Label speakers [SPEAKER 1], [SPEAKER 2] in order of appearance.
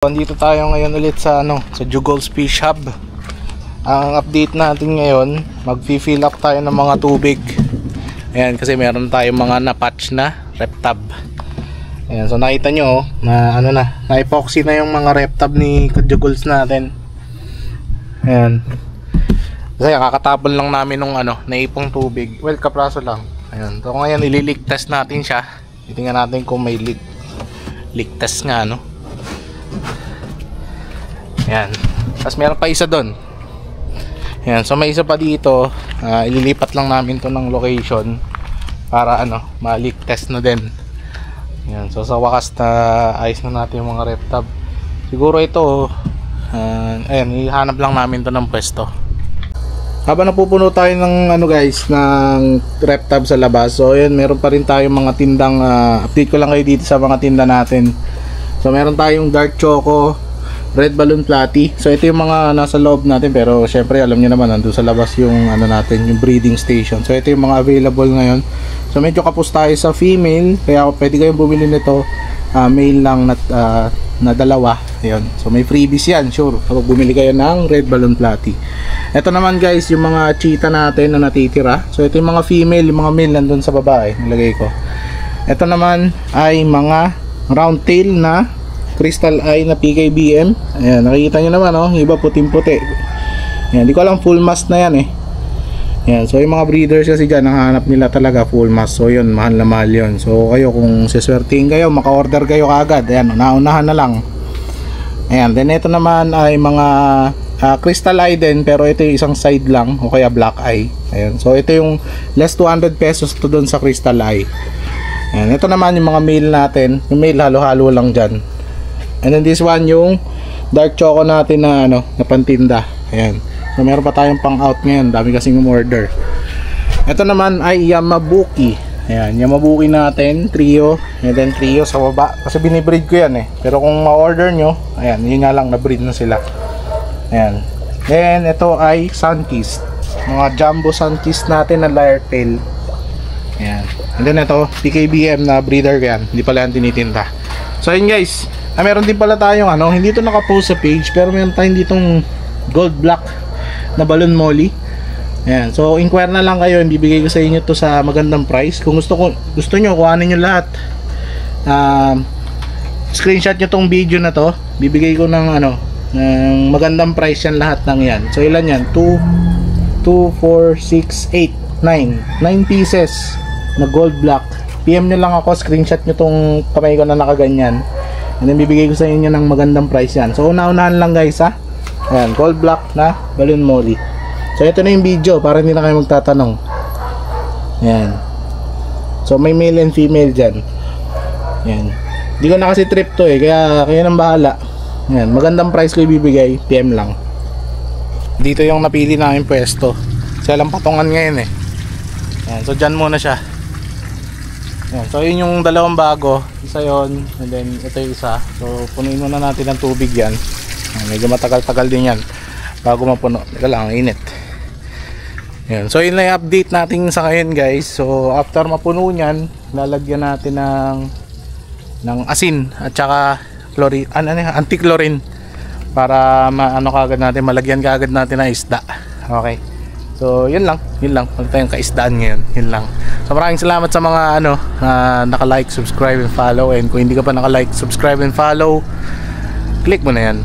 [SPEAKER 1] Andito tayo ngayon ulit sa sa Jugols Fish Hub. Ang update natin ngayon, mag-fill up tayo ng mga tubig. Ayan, kasi meron tayong mga na-patch na RepTub. Ayan, so nakita nyo na na-epoxy na yung mga RepTub ni Jugols natin. Ayan. Kasi kakatapon lang namin nung naipong tubig. Well, kapraso lang. Ayan, so ngayon ili-leak test natin siya. Titingnan natin kung may leak test nga Ayan. Tapos meron pa isa doon. Ayan. So may isa pa dito. Ililipat lang namin to ng location para ma-leak test na din. Ayan. So sa wakas na ayos na natin yung mga RepTub. Siguro ito ayan, ihanap lang namin to ng pwesto. Habang napupuno tayo ng guys, ng RepTub sa labas. So ayan, meron pa rin tayong mga tindang update ko lang kayo dito sa mga tinda natin. So meron tayong dark choco, red balloon platy. So ito yung mga nasa loob natin, pero syempre alam niyo naman nandun sa labas yung natin, yung breeding station. So ito yung mga available ngayon. So medyo kapos tayo sa female, kaya pwede kayong bumili nito. Male lang na dalawa. Ayun. So may freebies yan, sure, kapag bumili kayo ng red balloon platy. Ito naman guys, yung mga cheetah natin na natitira. So ito yung mga female, yung mga male nandun sa babae, nilagay ko. Ito naman ay mga round tail na crystal eye na PKBM. Ayan, nakikita nyo naman iba puting-puti. Ayan, di ko alam full mask na yan Ayan, so yung mga breeders kasi dyan, nanghanap nila talaga full mask. So yun, mahal na mahal yun. So kayo, kung siswertihin kayo, maka-order kayo kaagad. Ayan, naunahan na lang. Ayan, then ito naman ay mga crystal eye din, pero ito yung isang side lang, o kaya black eye. Ayan, so ito yung less 200 pesos to dun sa crystal eye. Ayan, ito naman yung mga male natin. Yung male halo-halo lang dyan. And then this one yung dark choco natin na na pantinda. Ayan. So meron pa tayong pang out ngayon. Dami kasing umorder. Ito naman ay Yamabuki. Ayan, Yamabuki natin, trio. And then trio sa baba. Kasi binibreed ko yan Pero kung ma-order nyo, ayan, yun nga lang, na-breed na sila. Ayan. Then ito ay Sunkist. Mga jumbo Sunkist natin na lyre tail. Ayan. And then ito, PKBM na breeder ko yan. Hindi pala yan tinitinda. So yun guys, meron din pala tayong hindi ito nakapost sa page, pero meron tayong ditong gold black na balloon molly. Ayan, so inquire na lang kayo, bibigay ko sa inyo to sa magandang price. Kung gusto nyo, kuhanin nyo lahat. Screenshot nyo tong video na to, bibigay ko ng ng magandang price yan lahat ng yan. So ilan yan? 2, 4, 6, 8, 9 pieces na gold black. PM nyo lang ako, screenshot nyo tong kamay ko na nakaganyan, and then bibigay ko sa inyo ng magandang price yan. So una-unahan lang guys Ayan, gold black na balloon molly. So ito na yung video, para hindi na kayo magtatanong. Ayan. So may male and female dyan. Ayan. Hindi ko na kasi trip to kaya kayo nang bahala. Ayan, magandang price ko ibibigay, PM lang. Dito yung napili namin pwesto. Kasi alam patungan ngayon Ayan, so dyan muna siya. Ayan, so yun yung dalawang bago. Isa yon, and then ito yung isa. So punuin muna natin ng tubig yan. Ayan, medyo matagal-tagal din yan bago mapuno. Teka lang, init. Ayan, so yun na yung update natin sa ngayon guys. So after mapuno nyan, lalagyan natin ng asin at saka chlorine, anti-chlorine, para kagad natin, malagyan kagad natin ng isda. Okay. So yun lang, wala tayong kaisdaan ngayon, yun lang. So maraming salamat sa mga naka-like, subscribe and follow. And kung hindi ka pa naka-like, subscribe and follow, click mo na yan.